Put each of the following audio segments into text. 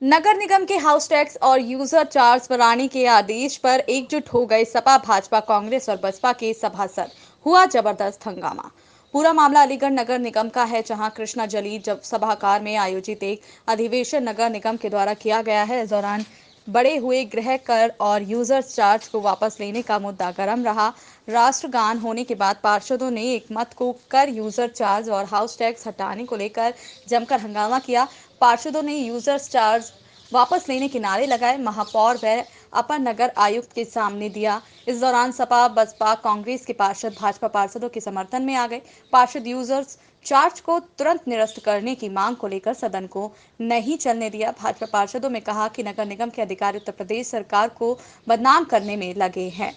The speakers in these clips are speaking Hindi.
नगर निगम के हाउस टैक्स और यूजर चार्ज बढ़ाने के आदेश पर एकजुट हो गए सपा, भाजपा, कांग्रेस और बसपा के सभासद। हुआ जबरदस्त हंगामा। पूरा मामला अलीगढ़ नगर निगम का है, जहां कृष्णा जली जब सभागार में आयोजित एक अधिवेशन नगर निगम के द्वारा किया गया है। इस दौरान बढ़े हुए गृह कर और यूजर चार्ज को वापस लेने का मुद्दा गर्म रहा। राष्ट्रगान होने के बाद पार्षदों ने एक मत को कर यूजर चार्ज और हाउस टैक्स हटाने को लेकर जमकर हंगामा किया। पार्षदों ने यूजर चार्ज वापस लेने के नारे लगाए, महापौर व अपर नगर आयुक्त के सामने दिया। इस दौरान सपा, बसपा, कांग्रेस के पार्षद भाजपा पार्षदों के समर्थन में आ गए। पार्षद यूजर्स चार्ज को तुरंत निरस्त करने की मांग को लेकर सदन को नहीं चलने दिया। भाजपा पार्षदों में कहा कि नगर निगम के अधिकारी उत्तर प्रदेश सरकार को बदनाम करने में लगे हैं,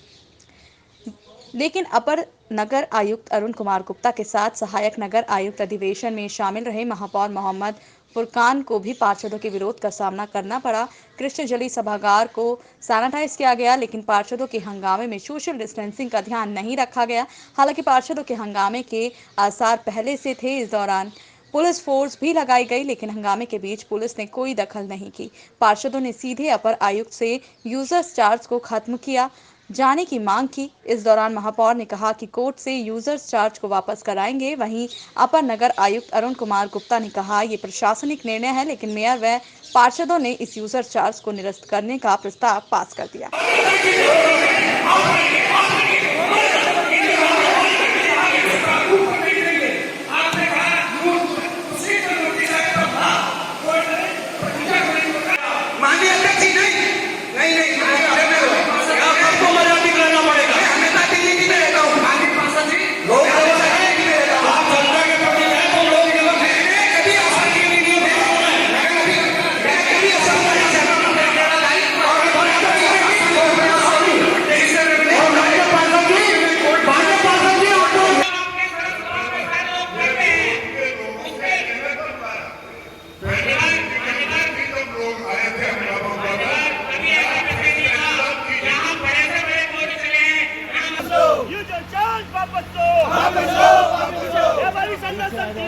लेकिन अपर नगर आयुक्त अरुण कुमार गुप्ता के साथ सहायक नगर आयुक्त अधिवेशन में शामिल रहे। महापौर मोहम्मद फुरकान को भी पार्षदों के विरोध का सामना करना पड़ा। कृष्ण जली सभागार को सैनिटाइज किया गया, लेकिन पार्षदों के हंगामे में सोशल डिस्टेंसिंग का ध्यान नहीं रखा गया। हालांकि पार्षदों के हंगामे के आसार पहले से थे। इस दौरान पुलिस फोर्स भी लगाई गई, लेकिन हंगामे के बीच पुलिस ने कोई दखल नहीं की। पार्षदों ने सीधे अपर आयुक्त से यूजर्स चार्ज को खत्म किया जाने की मांग की। इस दौरान महापौर ने कहा कि कोर्ट से यूजर्स चार्ज को वापस कराएंगे। वहीं अपर नगर आयुक्त अरुण कुमार गुप्ता ने कहा, ये प्रशासनिक निर्णय है, लेकिन मेयर व पार्षदों ने इस यूजर चार्ज को निरस्त करने का प्रस्ताव पास कर दिया।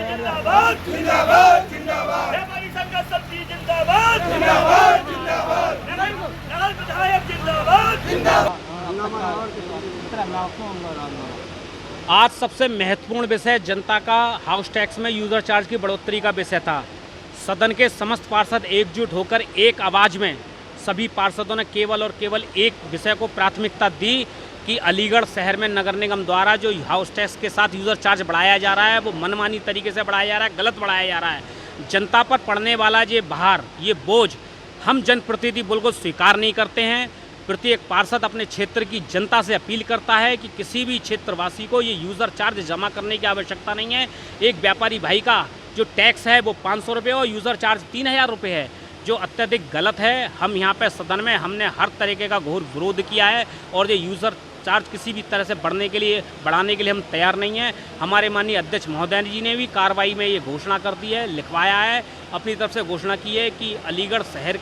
जिंदाबाद जिंदाबाद जिंदाबाद व्यापारी संघ सब्जी जिंदाबाद जिंदाबाद जिंदाबाद नगर विधायक जिंदाबाद जिंदाबाद। आज सबसे महत्वपूर्ण विषय जनता का हाउस टैक्स में यूजर चार्ज की बढ़ोतरी का विषय था। सदन के समस्त पार्षद एकजुट होकर एक आवाज़ में सभी पार्षदों ने केवल और केवल एक विषय को प्राथमिकता दी कि अलीगढ़ शहर में नगर निगम द्वारा जो हाउस टैक्स के साथ यूज़र चार्ज बढ़ाया जा रहा है वो मनमानी तरीके से बढ़ाया जा रहा है, गलत बढ़ाया जा रहा है। जनता पर पड़ने वाला ये भार, ये बोझ हम जनप्रतिनिधि बिल्कुल स्वीकार नहीं करते हैं। प्रत्येक पार्षद अपने क्षेत्र की जनता से अपील करता है कि किसी भी क्षेत्रवासी को ये यूज़र चार्ज जमा करने की आवश्यकता नहीं है। एक व्यापारी भाई का जो टैक्स है वो 500 रुपये और यूज़र चार्ज 3000 रुपये है, जो अत्यधिक गलत है। हम यहाँ पे सदन में हमने हर तरीके का घोर विरोध किया है और ये यूज़र चार्ज किसी भी तरह से बढ़ाने के लिए हम तैयार नहीं हैं। हमारे माननीय अध्यक्ष महोदय जी ने भी कार्रवाई में ये घोषणा कर दी है, लिखवाया है, अपनी तरफ से घोषणा की है कि अलीगढ़ शहर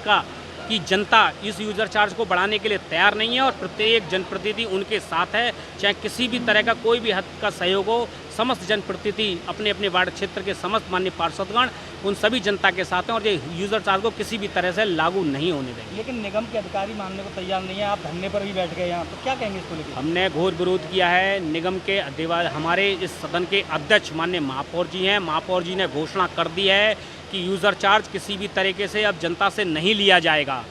की जनता इस यूज़र चार्ज को बढ़ाने के लिए तैयार नहीं है और प्रत्येक जनप्रतिनिधि उनके साथ है। चाहे किसी भी तरह का कोई भी हद का सहयोग हो, समस्त जनप्रतिनिधि अपने अपने वार्ड क्षेत्र के समस्त माननीय पार्षदगण उन सभी जनता के साथ हैं और ये यूज़र चार्ज को किसी भी तरह से लागू नहीं होने देंगे। लेकिन निगम के अधिकारी मानने को तैयार नहीं है, आप धरने पर भी बैठ गए यहाँ, तो क्या कहेंगे इसको लेकर? हमने घोर विरोध किया है। निगम के हमारे इस सदन के अध्यक्ष माननीय महापौर जी हैं, महापौर जी ने घोषणा कर दी है कि यूज़र चार्ज किसी भी तरीके से अब जनता से नहीं लिया जाएगा।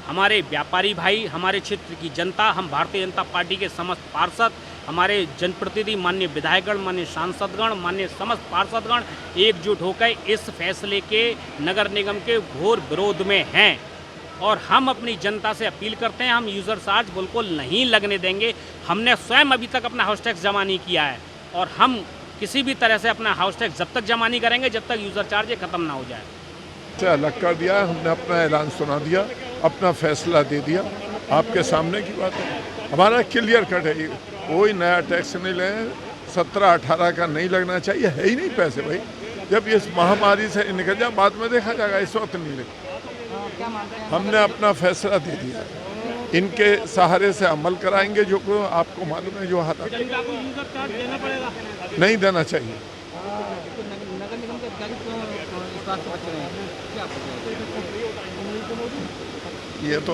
हमारे व्यापारी भाई, हमारे क्षेत्र की जनता, हम भारतीय जनता पार्टी के समस्त पार्षद, हमारे जनप्रतिनिधि, माननीय विधायकगण, माननीय सांसदगण, माननीय समस्त पार्षदगण एकजुट होकर इस फैसले के नगर निगम के घोर विरोध में हैं और हम अपनी जनता से अपील करते हैं, हम यूज़र चार्ज बिल्कुल नहीं लगने देंगे। हमने स्वयं अभी तक अपना हाउस टैक्स जमा नहीं किया है और हम किसी भी तरह से अपना हाउस टैक्स जब तक जमा नहीं करेंगे जब तक यूज़र चार्ज ये ख़त्म ना हो जाए। से अलग कर दिया, हमने अपना ऐलान सुना दिया, अपना फैसला दे दिया। आपके सामने की बात है, हमारा क्लियर कट है, कोई नया टैक्स नहीं ले, 17-18 का नहीं लगना चाहिए, है ही नहीं पैसे भाई। जब इस महामारी से निकल जाए बाद में देखा जाएगा, इस वक्त नहीं लगे। हमने अपना फैसला दे दिया, इनके सहारे से अमल कराएंगे। जो को आपको मालूम है जो हालात नहीं देना चाहिए। इस बात से बच रहे हैं, क्या ये तो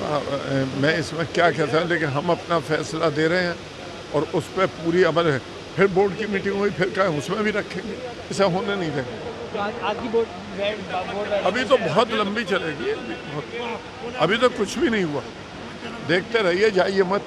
मैं इसमें क्या कहता हूँ, लेकिन हम अपना फैसला दे रहे हैं और उस पर पूरी अमल है। फिर बोर्ड की मीटिंग हुई, फिर क्या उसमें भी रखेंगे, ऐसा होने नहीं देंगे। तो आज की बोर्ड अभी तो बहुत लंबी चलेगी, अभी तो कुछ भी नहीं हुआ। देखते रहिए, जाइए मत।